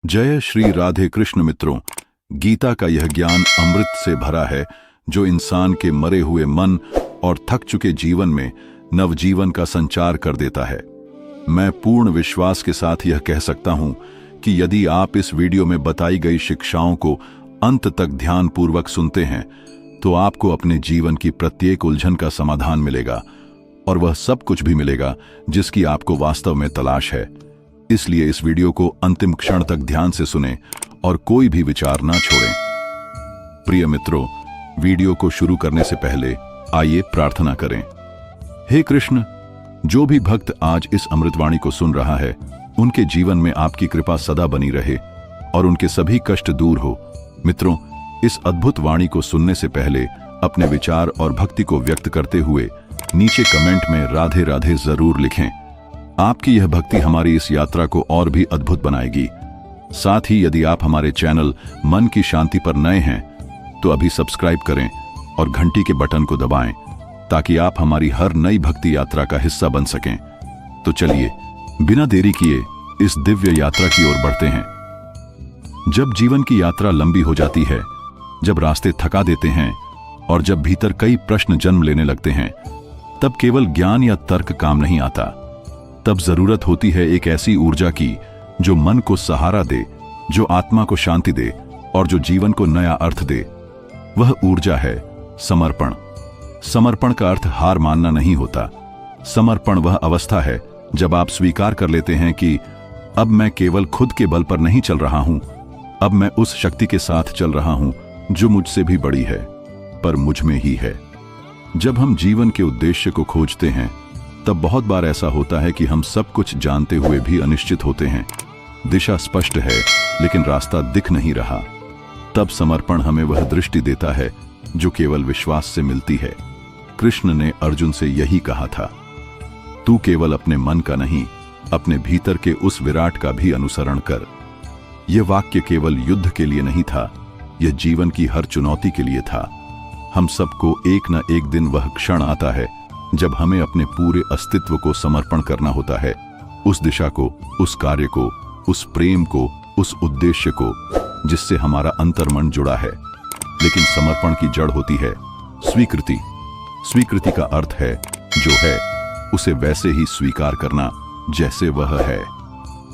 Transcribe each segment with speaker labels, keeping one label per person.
Speaker 1: जय श्री राधे कृष्ण मित्रों। गीता का यह ज्ञान अमृत से भरा है जो इंसान के मरे हुए मन और थक चुके जीवन में नवजीवन का संचार कर देता है। मैं पूर्ण विश्वास के साथ यह कह सकता हूं कि यदि आप इस वीडियो में बताई गई शिक्षाओं को अंत तक ध्यानपूर्वक सुनते हैं तो आपको अपने जीवन की प्रत्येक उलझन का समाधान मिलेगा और वह सब कुछ भी मिलेगा जिसकी आपको वास्तव में तलाश है। इसलिए इस वीडियो को अंतिम क्षण तक ध्यान से सुनें और कोई भी विचार ना छोड़ें। प्रिय मित्रों, वीडियो को शुरू करने से पहले आइए प्रार्थना करें। हे कृष्ण, जो भी भक्त आज इस अमृतवाणी को सुन रहा है उनके जीवन में आपकी कृपा सदा बनी रहे और उनके सभी कष्ट दूर हो। मित्रों, इस अद्भुत वाणी को सुनने से पहले अपने विचार और भक्ति को व्यक्त करते हुए नीचे कमेंट में राधे राधे जरूर लिखें। आपकी यह भक्ति हमारी इस यात्रा को और भी अद्भुत बनाएगी। साथ ही यदि आप हमारे चैनल मन की शांति पर नए हैं तो अभी सब्सक्राइब करें और घंटी के बटन को दबाएं ताकि आप हमारी हर नई भक्ति यात्रा का हिस्सा बन सकें। तो चलिए बिना देरी किए इस दिव्य यात्रा की ओर बढ़ते हैं। जब जीवन की यात्रा लंबी हो जाती है, जब रास्ते थका देते हैं और जब भीतर कई प्रश्न जन्म लेने लगते हैं, तब केवल ज्ञान या तर्क काम नहीं आता। तब जरूरत होती है एक ऐसी ऊर्जा की जो मन को सहारा दे, जो आत्मा को शांति दे और जो जीवन को नया अर्थ दे। वह ऊर्जा है समर्पण। समर्पण का अर्थ हार मानना नहीं होता। समर्पण वह अवस्था है जब आप स्वीकार कर लेते हैं कि अब मैं केवल खुद के बल पर नहीं चल रहा हूं, अब मैं उस शक्ति के साथ चल रहा हूं जो मुझसे भी बड़ी है, पर मुझ में ही है। जब हम जीवन के उद्देश्य को खोजते हैं तब बहुत बार ऐसा होता है कि हम सब कुछ जानते हुए भी अनिश्चित होते हैं। दिशा स्पष्ट है लेकिन रास्ता दिख नहीं रहा। तब समर्पण हमें वह दृष्टि देता है जो केवल विश्वास से मिलती है। कृष्ण ने अर्जुन से यही कहा था, तू केवल अपने मन का नहीं, अपने भीतर के उस विराट का भी अनुसरण कर। यह वाक्य केवल युद्ध के लिए नहीं था, यह जीवन की हर चुनौती के लिए था। हम सबको एक न एक दिन वह क्षण आता है जब हमें अपने पूरे अस्तित्व को समर्पण करना होता है, उस दिशा को, उस कार्य को, उस प्रेम को, उस उद्देश्य को जिससे हमारा अंतर्मन जुड़ा है। लेकिन समर्पण की जड़ होती है स्वीकृति। स्वीकृति का अर्थ है जो है उसे वैसे ही स्वीकार करना जैसे वह है,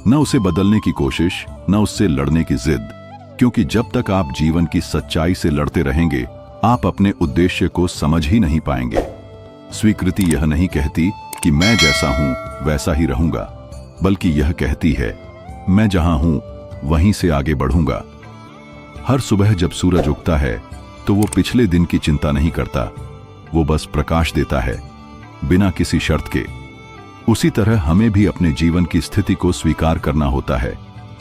Speaker 1: न उसे बदलने की कोशिश, न उससे लड़ने की जिद। क्योंकि जब तक आप जीवन की सच्चाई से लड़ते रहेंगे आप अपने उद्देश्य को समझ ही नहीं पाएंगे। स्वीकृति यह नहीं कहती कि मैं जैसा हूं वैसा ही रहूंगा, बल्कि यह कहती है मैं जहां हूं वहीं से आगे बढ़ूंगा। हर सुबह जब सूरज उगता है तो वो पिछले दिन की चिंता नहीं करता, वो बस प्रकाश देता है बिना किसी शर्त के। उसी तरह हमें भी अपने जीवन की स्थिति को स्वीकार करना होता है,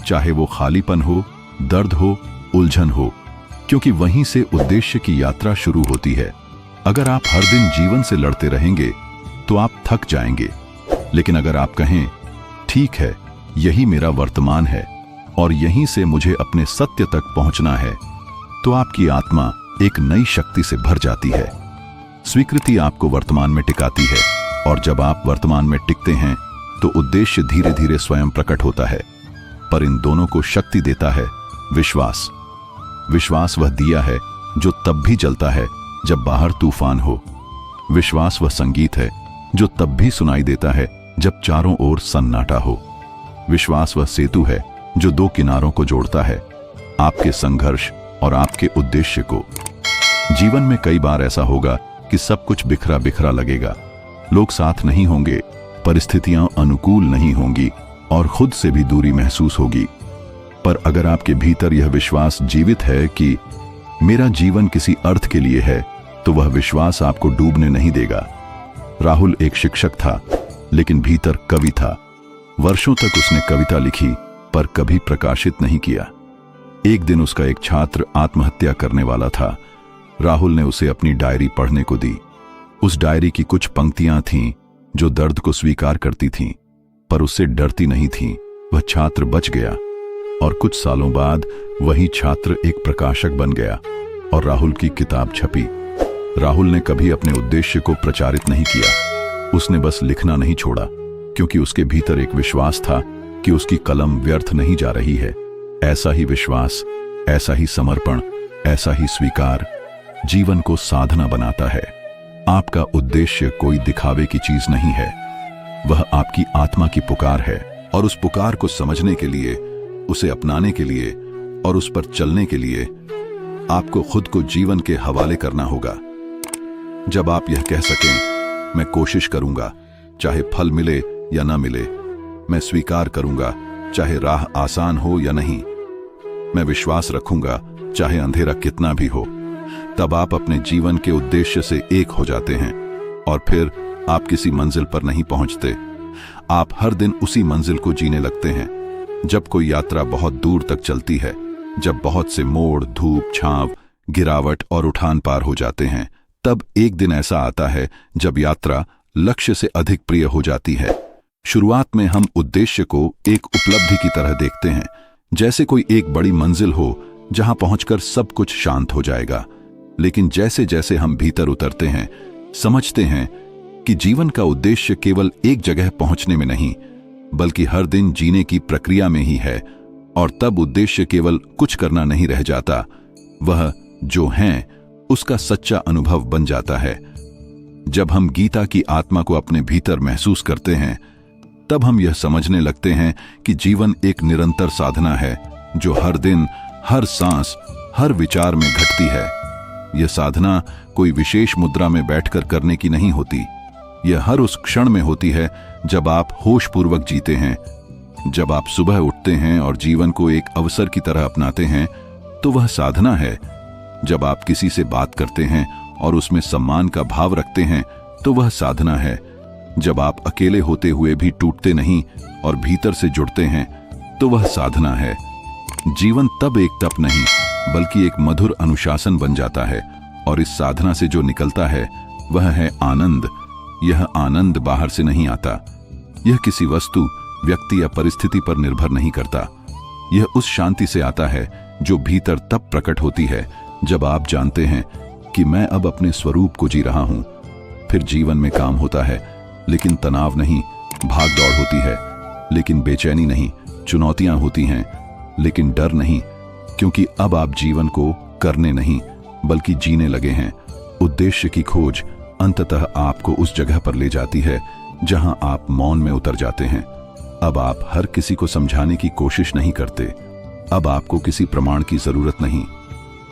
Speaker 1: चाहे वो खालीपन हो, दर्द हो, उलझन हो, क्योंकि वहीं से उद्देश्य की यात्रा शुरू होती है। अगर आप हर दिन जीवन से लड़ते रहेंगे तो आप थक जाएंगे, लेकिन अगर आप कहें ठीक है, यही मेरा वर्तमान है और यहीं से मुझे अपने सत्य तक पहुंचना है, तो आपकी आत्मा एक नई शक्ति से भर जाती है। स्वीकृति आपको वर्तमान में टिकाती है और जब आप वर्तमान में टिकते हैं तो उद्देश्य धीरे धीरे स्वयं प्रकट होता है। पर इन दोनों को शक्ति देता है विश्वास। विश्वास वह दिया है जो तब भी जलता है जब बाहर तूफान हो। विश्वास वह संगीत है जो तब भी सुनाई देता है जब चारों ओर सन्नाटा हो। विश्वास वह सेतु है जो दो किनारों को जोड़ता है, आपके संघर्ष और आपके उद्देश्य को। जीवन में कई बार ऐसा होगा कि सब कुछ बिखरा बिखरा लगेगा, लोग साथ नहीं होंगे, परिस्थितियां अनुकूल नहीं होंगी और खुद से भी दूरी महसूस होगी। पर अगर आपके भीतर यह विश्वास जीवित है कि मेरा जीवन किसी अर्थ के लिए है, तो वह विश्वास आपको डूबने नहीं देगा। राहुल एक शिक्षक था लेकिन भीतर कवि था। वर्षों तक उसने कविता लिखी पर कभी प्रकाशित नहीं किया। एक दिन उसका एक छात्र आत्महत्या करने वाला था। राहुल ने उसे अपनी डायरी पढ़ने को दी। उस डायरी की कुछ पंक्तियां थीं जो दर्द को स्वीकार करती थीं, पर उससे डरती नहीं थीं। वह छात्र बच गया और कुछ सालों बाद वही छात्र एक प्रकाशक बन गया और राहुल की किताब छपी। राहुल ने कभी अपने उद्देश्य को प्रचारित नहीं किया, उसने बस लिखना नहीं छोड़ा, क्योंकि उसके भीतर एक विश्वास था कि उसकी कलम व्यर्थ नहीं जा रही है। ऐसा ही विश्वास, ऐसा ही समर्पण, ऐसा ही स्वीकार जीवन को साधना बनाता है। आपका उद्देश्य कोई दिखावे की चीज नहीं है, वह आपकी आत्मा की पुकार है। और उस पुकार को समझने के लिए, उसे अपनाने के लिए और उस पर चलने के लिए आपको खुद को जीवन के हवाले करना होगा। जब आप यह कह सकें, मैं कोशिश करूंगा चाहे फल मिले या ना मिले, मैं स्वीकार करूंगा चाहे राह आसान हो या नहीं, मैं विश्वास रखूंगा चाहे अंधेरा कितना भी हो, तब आप अपने जीवन के उद्देश्य से एक हो जाते हैं। और फिर आप किसी मंजिल पर नहीं पहुंचते, आप हर दिन उसी मंजिल को जीने लगते हैं। जब कोई यात्रा बहुत दूर तक चलती है, जब बहुत से मोड़, धूप, छांव, गिरावट और उठान पार हो जाते हैं, तब एक दिन ऐसा आता है जब यात्रा लक्ष्य से अधिक प्रिय हो जाती है। शुरुआत में हम उद्देश्य को एक उपलब्धि की तरह देखते हैं, जैसे कोई एक बड़ी मंजिल हो जहां पहुंचकर सब कुछ शांत हो जाएगा। लेकिन जैसे जैसे हम भीतर उतरते हैं, समझते हैं कि जीवन का उद्देश्य केवल एक जगह पहुंचने में नहीं, बल्कि हर दिन जीने की प्रक्रिया में ही है। और तब उद्देश्य केवल कुछ करना नहीं रह जाता, वह जो है उसका सच्चा अनुभव बन जाता है। जब हम गीता की आत्मा को अपने भीतर महसूस करते हैं, तब हम यह समझने लगते हैं कि जीवन एक निरंतर साधना है जो हर दिन, हर सांस, हर विचार में घटती है। यह साधना कोई विशेष मुद्रा में बैठकर करने की नहीं होती, यह हर उस क्षण में होती है जब आप होशपूर्वक जीते हैं। जब आप सुबह उठते हैं और जीवन को एक अवसर की तरह अपनाते हैं, तो वह साधना है। जब आप किसी से बात करते हैं और उसमें सम्मान का भाव रखते हैं, तो वह साधना है। जब आप अकेले होते हुए भी टूटते नहीं और भीतर से जुड़ते हैं, तो वह साधना है। जीवन तब एक तप नहीं, बल्कि एक मधुर अनुशासन बन जाता है। और इस साधना से जो निकलता है वह है आनंद। यह आनंद बाहर से नहीं आता, यह किसी वस्तु, व्यक्ति या परिस्थिति पर निर्भर नहीं करता। यह उस शांति से आता है जो भीतर तब प्रकट होती है जब आप जानते हैं कि मैं अब अपने स्वरूप को जी रहा हूं। फिर जीवन में काम होता है, लेकिन तनाव नहीं, भाग दौड़ होती है लेकिन बेचैनी नहीं, चुनौतियां होती हैं लेकिन डर नहीं, क्योंकि अब आप जीवन को करने नहीं बल्कि जीने लगे हैं। उद्देश्य की खोज अंततः आपको उस जगह पर ले जाती है जहां आप मौन में उतर जाते हैं। अब आप हर किसी को समझाने की कोशिश नहीं करते, अब आपको किसी प्रमाण की जरूरत नहीं,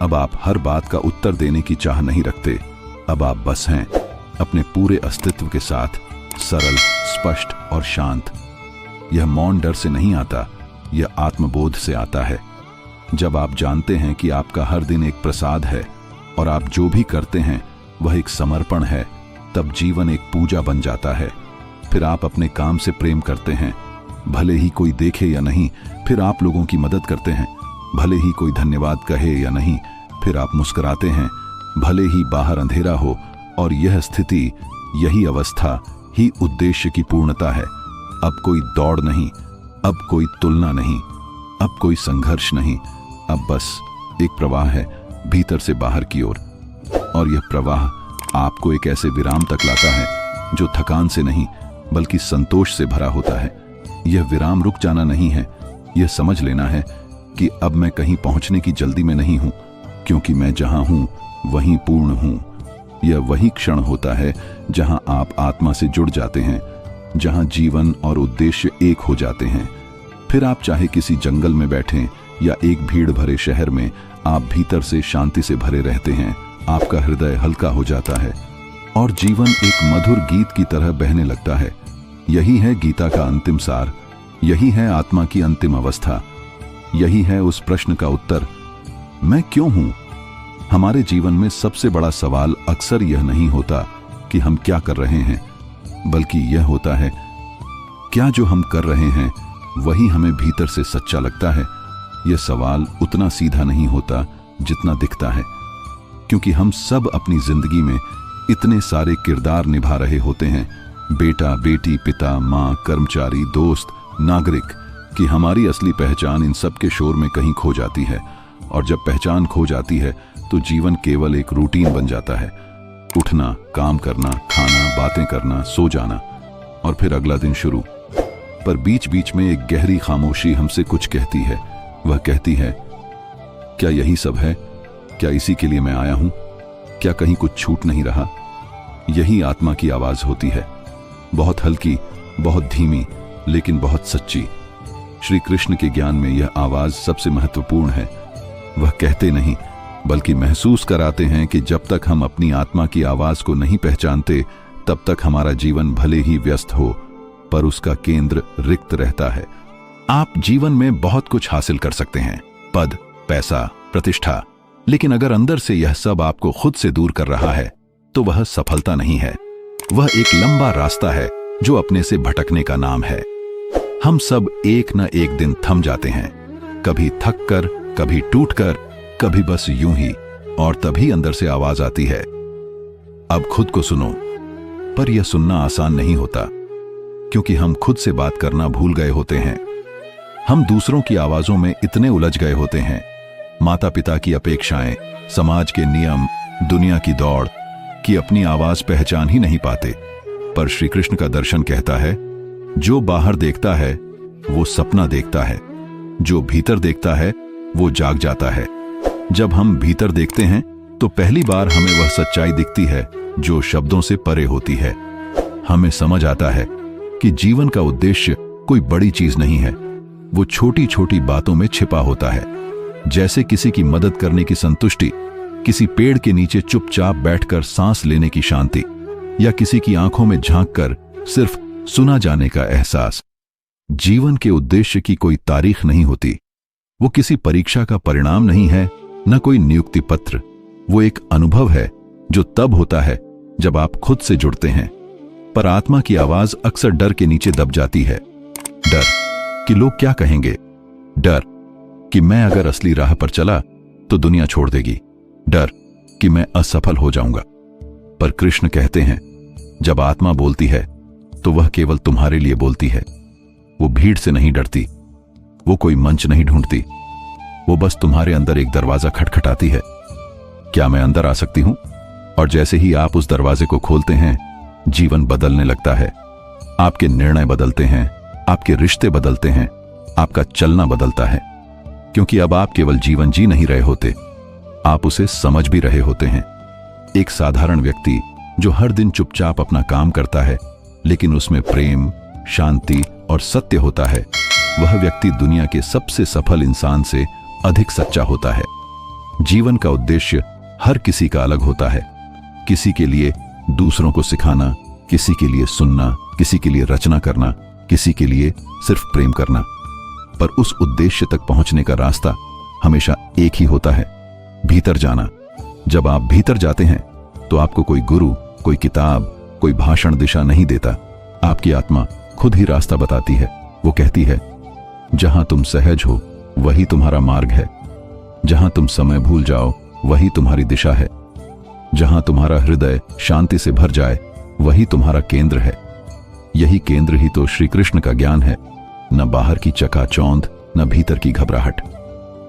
Speaker 1: अब आप हर बात का उत्तर देने की चाह नहीं रखते। अब आप बस हैं अपने पूरे अस्तित्व के साथ, सरल, स्पष्ट और शांत। यह मौन डर से नहीं आता, यह आत्मबोध से आता है। जब आप जानते हैं कि आपका हर दिन एक प्रसाद है और आप जो भी करते हैं वह एक समर्पण है, तब जीवन एक पूजा बन जाता है। फिर आप अपने काम से प्रेम करते हैं, भले ही कोई देखे या नहीं। फिर आप लोगों की मदद करते हैं, भले ही कोई धन्यवाद कहे या नहीं। फिर आप मुस्कुराते हैं, भले ही बाहर अंधेरा हो। और यह स्थिति, यही अवस्था ही उद्देश्य की पूर्णता है। अब कोई दौड़ नहीं, अब कोई तुलना नहीं, अब कोई संघर्ष नहीं, अब बस एक प्रवाह है भीतर से बाहर की ओर। और यह प्रवाह आपको एक ऐसे विराम तक लाता है जो थकान से नहीं बल्कि संतोष से भरा होता है। यह विराम रुक जाना नहीं है, यह समझ लेना है कि अब मैं कहीं पहुंचने की जल्दी में नहीं हूं, क्योंकि मैं जहां हूं वहीं पूर्ण हूं। यह वही क्षण होता है जहां आप आत्मा से जुड़ जाते हैं, जहां जीवन और उद्देश्य एक हो जाते हैं। फिर आप चाहे किसी जंगल में बैठें या एक भीड़ भरे शहर में, आप भीतर से शांति से भरे रहते हैं। आपका हृदय हल्का हो जाता है और जीवन एक मधुर गीत की तरह बहने लगता है। यही है गीता का अंतिम सार, यही है आत्मा की अंतिम अवस्था, यही है उस प्रश्न का उत्तर, मैं क्यों हूं। हमारे जीवन में सबसे बड़ा सवाल अक्सर यह नहीं होता कि हम क्या कर रहे हैं, बल्कि यह होता है क्या जो हम कर रहे हैं वही हमें भीतर से सच्चा लगता है। यह सवाल उतना सीधा नहीं होता जितना दिखता है, क्योंकि हम सब अपनी जिंदगी में इतने सारे किरदार निभा रहे होते हैं, बेटा, बेटी, पिता, माँ, कर्मचारी, दोस्त, नागरिक, कि हमारी असली पहचान इन सब के शोर में कहीं खो जाती है। और जब पहचान खो जाती है तो जीवन केवल एक रूटीन बन जाता है, उठना, काम करना, खाना, बातें करना, सो जाना और फिर अगला दिन शुरू। पर बीच बीच में एक गहरी खामोशी हमसे कुछ कहती है, वह कहती है, क्या यही सब है? क्या इसी के लिए मैं आया हूं? क्या कहीं कुछ छूट नहीं रहा? यही आत्मा की आवाज होती है, बहुत हल्की, बहुत धीमी, लेकिन बहुत सच्ची। श्री कृष्ण के ज्ञान में यह आवाज सबसे महत्वपूर्ण है। वह कहते नहीं, बल्कि महसूस कराते हैं कि जब तक हम अपनी आत्मा की आवाज को नहीं पहचानते, तब तक हमारा जीवन भले ही व्यस्त हो, पर उसका केंद्र रिक्त रहता है। आप जीवन में बहुत कुछ हासिल कर सकते हैं, पद, पैसा, प्रतिष्ठा, लेकिन अगर अंदर से यह सब आपको खुद से दूर कर रहा है, तो वह सफलता नहीं है। वह एक लंबा रास्ता है जो अपने से भटकने का नाम है। हम सब एक न एक दिन थम जाते हैं, कभी थक कर, कभी टूट कर, कभी बस यूं ही, और तभी अंदर से आवाज आती है, अब खुद को सुनो। पर यह सुनना आसान नहीं होता, क्योंकि हम खुद से बात करना भूल गए होते हैं। हम दूसरों की आवाजों में इतने उलझ गए होते हैं, माता पिता की अपेक्षाएं, समाज के नियम, दुनिया की दौड़, कि अपनी आवाज पहचान ही नहीं पाते। पर श्री कृष्ण का दर्शन कहता है, जो बाहर देखता है वो सपना देखता है, जो भीतर देखता है वो जाग जाता है। जब हम भीतर देखते हैं तो पहली बार हमें वह सच्चाई दिखती है जो शब्दों से परे होती है। हमें समझ आता है कि जीवन का उद्देश्य कोई बड़ी चीज नहीं है, वो छोटी छोटी बातों में छिपा होता है। जैसे किसी की मदद करने की संतुष्टि, किसी पेड़ के नीचे चुपचाप बैठकर सांस लेने की शांति, या किसी की आंखों में झांककर सिर्फ सुना जाने का एहसास। जीवन के उद्देश्य की कोई तारीख नहीं होती, वो किसी परीक्षा का परिणाम नहीं है, न कोई नियुक्ति पत्र। वो एक अनुभव है जो तब होता है जब आप खुद से जुड़ते हैं। पर आत्मा की आवाज अक्सर डर के नीचे दब जाती है। डर कि लोग क्या कहेंगे, डर कि मैं अगर असली राह पर चला तो दुनिया छोड़ देगी, डर कि मैं असफल हो जाऊंगा। पर कृष्ण कहते हैं, जब आत्मा बोलती है तो वह केवल तुम्हारे लिए बोलती है। वो भीड़ से नहीं डरती, वो कोई मंच नहीं ढूंढती, वो बस तुम्हारे अंदर एक दरवाजा खटखटाती है, क्या मैं अंदर आ सकती हूं? और जैसे ही आप उस दरवाजे को खोलते हैं, जीवन बदलने लगता है। आपके निर्णय बदलते हैं, आपके रिश्ते बदलते हैं, आपका चलना बदलता है। क्योंकि अब आप केवल जीवन जी नहीं रहे होते, आप उसे समझ भी रहे होते हैं। एक साधारण व्यक्ति जो हर दिन चुपचाप अपना काम करता है, लेकिन उसमें प्रेम, शांति और सत्य होता है, वह व्यक्ति दुनिया के सबसे सफल इंसान से अधिक सच्चा होता है। जीवन का उद्देश्य हर किसी का अलग होता है। किसी के लिए दूसरों को सिखाना, किसी के लिए सुनना, किसी के लिए रचना करना, किसी के लिए सिर्फ प्रेम करना। पर उस उद्देश्य तक पहुंचने का रास्ता हमेशा एक ही होता है, भीतर जाना। जब आप भीतर जाते हैं तो आपको कोई गुरु, कोई किताब, कोई भाषण दिशा नहीं देता। आपकी आत्मा खुद ही रास्ता बताती है। वो कहती है, जहां तुम सहज हो वही तुम्हारा मार्ग है, जहां तुम समय भूल जाओ वही तुम्हारी दिशा है, जहां तुम्हारा हृदय शांति से भर जाए वही तुम्हारा केंद्र है। यही केंद्र ही तो श्री कृष्ण का ज्ञान है। न बाहर की चकाचौंध, न भीतर की घबराहट,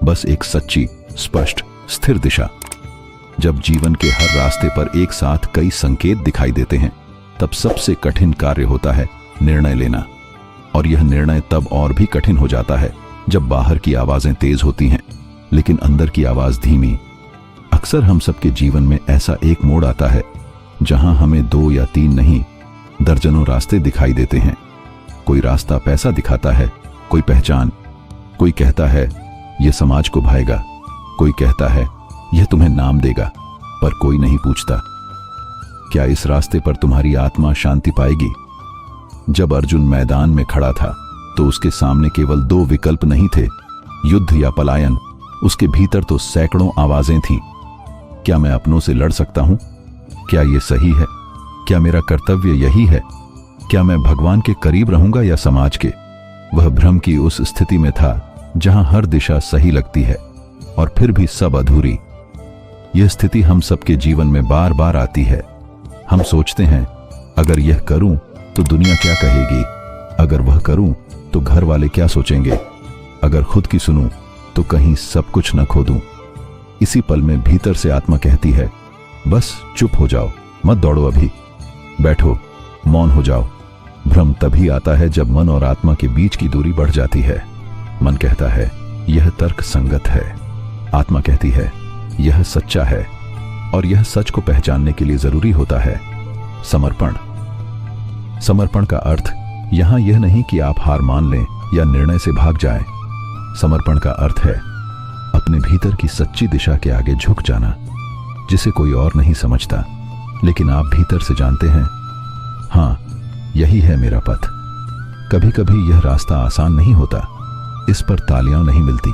Speaker 1: बस एक सच्ची, स्पष्ट, स्थिर दिशा। जब जीवन के हर रास्ते पर एक साथ कई संकेत दिखाई देते हैं, तब सबसे कठिन कार्य होता है निर्णय लेना। और यह निर्णय तब और भी कठिन हो जाता है जब बाहर की आवाजें तेज होती हैं, लेकिन अंदर की आवाज धीमी। अक्सर हम सबके जीवन में ऐसा एक मोड़ आता है जहां हमें 2 या 3 नहीं, दर्जनों रास्ते दिखाई देते हैं। कोई रास्ता पैसा दिखाता है, कोई पहचान, कोई कहता है यह समाज को भाएगा, कोई कहता है यह तुम्हें नाम देगा, पर कोई नहीं पूछता क्या इस रास्ते पर तुम्हारी आत्मा शांति पाएगी। जब अर्जुन मैदान में खड़ा था तो उसके सामने केवल 2 विकल्प नहीं थे, युद्ध या पलायन। उसके भीतर तो सैकड़ों आवाजें थीं। क्या मैं अपनों से लड़ सकता हूं? क्या यह सही है? क्या मेरा कर्तव्य यही है? क्या मैं भगवान के करीब रहूंगा या समाज के? वह भ्रम की उस स्थिति में था जहां हर दिशा सही लगती है और फिर भी सब अधूरी। यह स्थिति हम सबके जीवन में बार बार आती है। हम सोचते हैं, अगर यह करूं तो दुनिया क्या कहेगी, अगर वह करूं तो घर वाले क्या सोचेंगे, अगर खुद की सुनूं तो कहीं सब कुछ न खो दूं। इसी पल में भीतर से आत्मा कहती है, बस चुप हो जाओ, मत दौड़ो, अभी बैठो, मौन हो जाओ। भ्रम तभी आता है जब मन और आत्मा के बीच की दूरी बढ़ जाती है। मन कहता है यह तर्क संगत है। आत्मा कहती है यह सच्चा है, और यह सच को पहचानने के लिए जरूरी होता है समर्पण। समर्पण का अर्थ यहां यह नहीं कि आप हार मान लें या निर्णय से भाग जाएं। समर्पण का अर्थ है अपने भीतर की सच्ची दिशा के आगे झुक जाना, जिसे कोई और नहीं समझता, लेकिन आप भीतर से जानते हैं, हां, यही है मेरा पथ। कभी कभी यह रास्ता आसान नहीं होता, इस पर तालियां नहीं मिलती।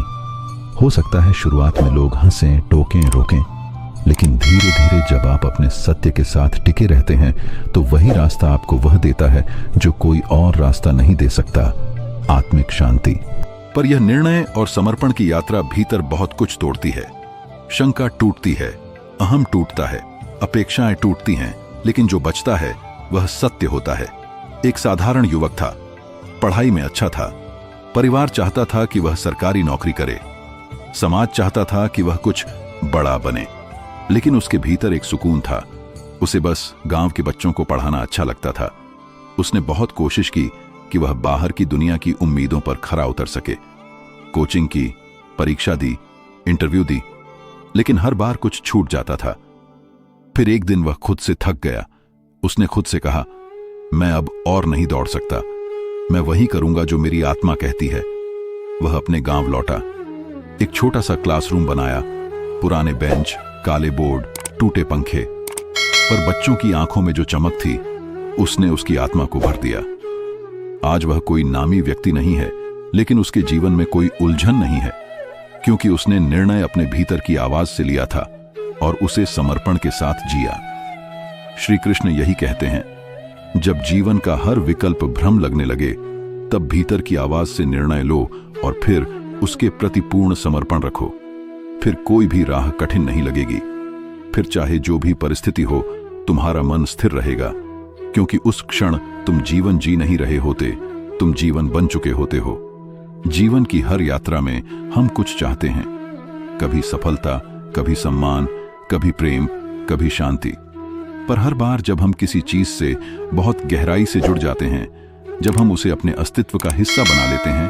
Speaker 1: हो सकता है शुरुआत में लोग हंसें, टोकें, रोकें, लेकिन धीरे धीरे जब आप अपने सत्य के साथ टिके रहते हैं तो वही रास्ता आपको वह देता है जो कोई और रास्ता नहीं दे सकता, आत्मिक शांति। पर यह निर्णय और समर्पण की यात्रा भीतर बहुत कुछ तोड़ती है। शंका टूटती है, अहम टूटता है, अपेक्षाएं टूटती हैं, लेकिन जो बचता है वह सत्य होता है। एक साधारण युवक था, पढ़ाई में अच्छा था, परिवार चाहता था कि वह सरकारी नौकरी करे, समाज चाहता था कि वह कुछ बड़ा बने, लेकिन उसके भीतर एक सुकून था। उसे बस गांव के बच्चों को पढ़ाना अच्छा लगता था। उसने बहुत कोशिश की कि वह बाहर की दुनिया की उम्मीदों पर खरा उतर सके। कोचिंग की, परीक्षा दी, इंटरव्यू दी, लेकिन हर बार कुछ छूट जाता था। फिर एक दिन वह खुद से थक गया। उसने खुद से कहा, मैं अब और नहीं दौड़ सकता, मैं वही करूंगा जो मेरी आत्मा कहती है। वह अपने गांव लौटा, एक छोटा सा क्लासरूम बनाया, पुराने बेंच, काले बोर्ड, टूटे पंखे, पर बच्चों की आंखों में जो चमक थी उसने उसकी आत्मा को भर दिया। आज वह कोई नामी व्यक्ति नहीं है, लेकिन उसके जीवन में कोई उलझन नहीं है, क्योंकि उसने निर्णय अपने भीतर की आवाज से लिया था और उसे समर्पण के साथ जिया। श्री कृष्ण यही कहते हैं, जब जीवन का हर विकल्प भ्रम लगने लगे तब भीतर की आवाज से निर्णय लो और फिर उसके प्रति पूर्ण समर्पण रखो। फिर कोई भी राह कठिन नहीं लगेगी। फिर चाहे जो भी परिस्थिति हो, तुम्हारा मन स्थिर रहेगा, क्योंकि उस क्षण तुम जीवन जी नहीं रहे होते, तुम जीवन बन चुके होते हो। जीवन की हर यात्रा में हम कुछ चाहते हैं, कभी सफलता, कभी सम्मान, कभी प्रेम, कभी शांति। पर हर बार जब हम किसी चीज से बहुत गहराई से जुड़ जाते हैं, जब हम उसे अपने अस्तित्व का हिस्सा बना लेते हैं,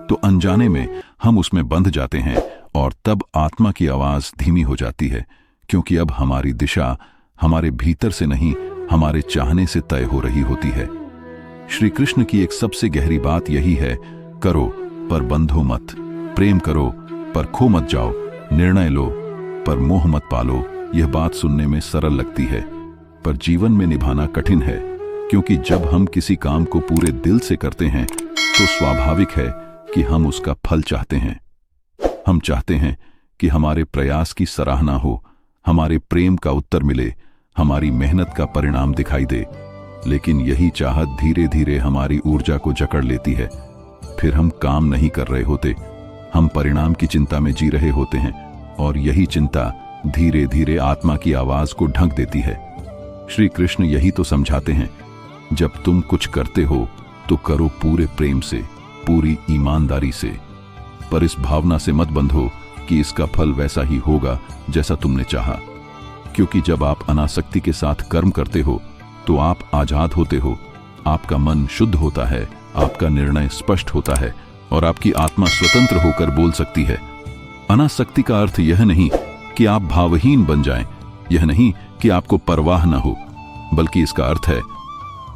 Speaker 1: तो अनजाने में हम उसमें बंध जाते हैं और तब आत्मा की आवाज धीमी हो जाती है, क्योंकि अब हमारी दिशा हमारे भीतर से नहीं, हमारे चाहने से तय हो रही होती है। श्री कृष्ण की एक सबसे गहरी बात यही है, करो पर बंधो मत, प्रेम करो पर खो मत जाओ, निर्णय लो पर मोह मत पालो। यह बात सुनने में सरल लगती है, पर जीवन में निभाना कठिन है, क्योंकि जब हम किसी काम को पूरे दिल से करते हैं तो स्वाभाविक है कि हम उसका फल चाहते हैं। हम चाहते हैं कि हमारे प्रयास की सराहना हो, हमारे प्रेम का उत्तर मिले, हमारी मेहनत का परिणाम दिखाई दे। लेकिन यही चाहत धीरे धीरे हमारी ऊर्जा को जकड़ लेती है। फिर हम काम नहीं कर रहे होते, हम परिणाम की चिंता में जी रहे होते हैं, और यही चिंता धीरे धीरे आत्मा की आवाज को ढक देती है। श्री कृष्ण यही तो समझाते हैं, जब तुम कुछ करते हो तो करो पूरे प्रेम से, पूरी ईमानदारी से, पर इस भावना से मत बंधो कि इसका फल वैसा ही होगा जैसा तुमने चाहा। क्योंकि जब आप अनासक्ति के साथ कर्म करते हो तो आप आजाद होते हो, आपका मन शुद्ध होता है, आपका निर्णय स्पष्ट होता है और आपकी आत्मा स्वतंत्र होकर बोल सकती है। अनासक्ति का अर्थ यह नहीं कि आप भावहीन बन जाएं, यह नहीं कि आपको परवाह न हो, बल्कि इसका अर्थ है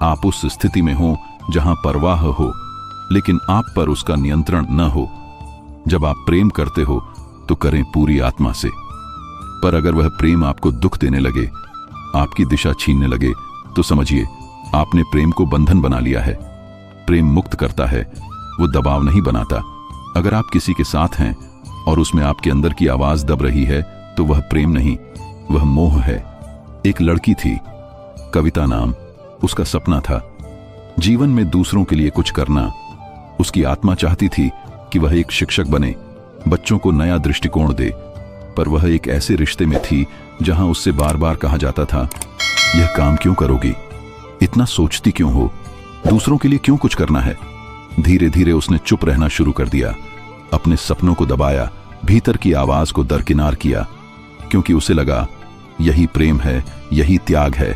Speaker 1: आप उस स्थिति में हो जहां परवाह हो, लेकिन आप पर उसका नियंत्रण न हो। जब आप प्रेम करते हो तो करें पूरी आत्मा से, पर अगर वह प्रेम आपको दुख देने लगे, आपकी दिशा छीनने लगे, तो समझिए आपने प्रेम को बंधन बना लिया है। प्रेम मुक्त करता है, वो दबाव नहीं बनाता। अगर आप किसी के साथ हैं और उसमें आपके अंदर की आवाज दब रही है तो वह प्रेम नहीं, वह मोह है। एक लड़की थी, कविता नाम, उसका सपना था जीवन में दूसरों के लिए कुछ करना। उसकी आत्मा चाहती थी कि वह एक शिक्षक बने, बच्चों को नया दृष्टिकोण दे, पर वह एक ऐसे रिश्ते में थी जहां उससे बार बार कहा जाता था, यह काम क्यों करोगी, इतना सोचती क्यों हो, दूसरों के लिए क्यों कुछ करना है। धीरे धीरे उसने चुप रहना शुरू कर दिया, अपने सपनों को दबाया, भीतर की आवाज को दरकिनार किया, क्योंकि उसे लगा यही प्रेम है, यही त्याग है।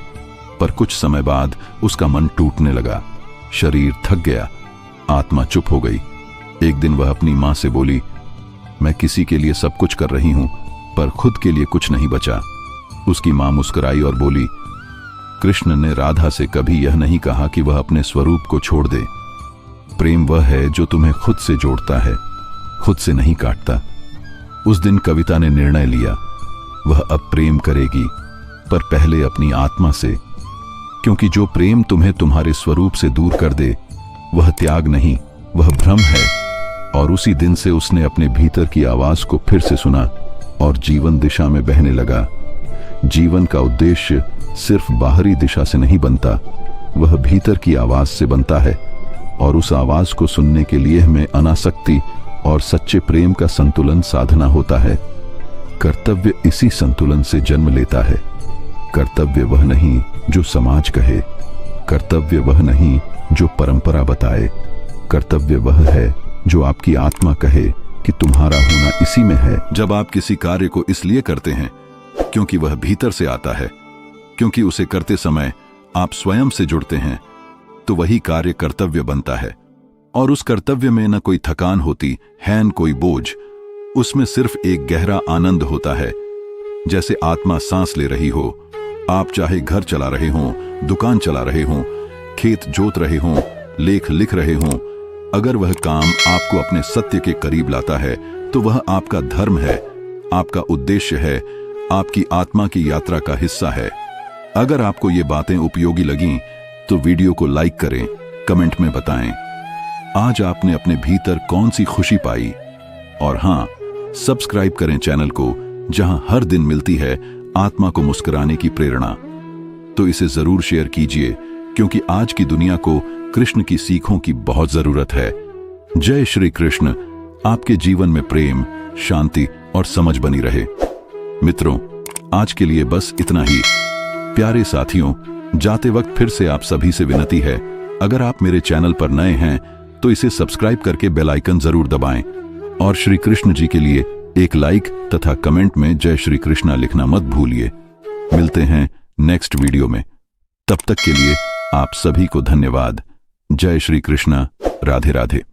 Speaker 1: पर कुछ समय बाद उसका मन टूटने लगा, शरीर थक गया, आत्मा चुप हो गई। एक दिन वह अपनी मां से बोली, मैं किसी के लिए सब कुछ कर रही हूं, पर खुद के लिए कुछ नहीं बचा। उसकी मां मुस्कुराई और बोली, कृष्ण ने राधा से कभी यह नहीं कहा कि वह अपने स्वरूप को छोड़ दे। प्रेम वह है जो तुम्हें खुद से जोड़ता है, खुद से नहीं काटता। उस दिन कविता ने निर्णय लिया, वह अब प्रेम करेगी, पर पहले अपनी आत्मा से, क्योंकि जो प्रेम तुम्हें तुम्हारे स्वरूप से दूर कर दे वह त्याग नहीं, वह भ्रम है। और उसी दिन से उसने अपने भीतर की आवाज को फिर से सुना और जीवन दिशा में बहने लगा। जीवन का उद्देश्य सिर्फ बाहरी दिशा से नहीं बनता, वह भीतर की आवाज से बनता है। और उस आवाज को सुनने के लिए हमें अनासक्ति और सच्चे प्रेम का संतुलन साधना होता है। कर्तव्य इसी संतुलन से जन्म लेता है। कर्तव्य वह नहीं जो समाज कहे, कर्तव्य वह नहीं जो परंपरा बताए, कर्तव्य वह है जो आपकी आत्मा कहे कि तुम्हारा होना इसी में है। जब आप किसी कार्य को इसलिए करते हैं क्योंकि वह भीतर से आता है, क्योंकि उसे करते समय आप स्वयं से जुड़ते हैं, तो वही कार्य कर्तव्य बनता है। और उस कर्तव्य में न कोई थकान होती है न कोई बोझ, उसमें सिर्फ एक गहरा आनंद होता है, जैसे आत्मा सांस ले रही हो। आप चाहे घर चला रहे हों, दुकान चला रहे हों, खेत जोत रहे हों, लेख लिख रहे हों, अगर वह काम आपको अपने सत्य के करीब लाता है तो वह आपका धर्म है, आपका उद्देश्य है, आपकी आत्मा की यात्रा का हिस्सा है। अगर आपको ये बातें उपयोगी लगीं तो वीडियो को लाइक करें, कमेंट में बताएं आज आपने अपने भीतर कौन सी खुशी पाई। और हां, सब्सक्राइब करें चैनल को, जहां हर दिन मिलती है आत्मा को मुस्कुराने की प्रेरणा। तो इसे जरूर शेयर कीजिए, क्योंकि आज की दुनिया को कृष्ण की सीखों की बहुत जरूरत है। जय श्री कृष्ण। आपके जीवन में प्रेम, शांति और समझ बनी रहे। मित्रों, आज के लिए बस इतना ही। प्यारे साथियों, जाते वक्त फिर से आप सभी से विनती है, अगर आप मेरे चैनल पर नए हैं तो इसे सब्सक्राइब करके बेल आइकन जरूर दबाएं और श्री कृष्ण जी के लिए एक लाइक तथा कमेंट में जय श्री कृष्णा लिखना मत भूलिए। मिलते हैं नेक्स्ट वीडियो में, तब तक के लिए आप सभी को धन्यवाद। जय श्री कृष्णा। राधे राधे।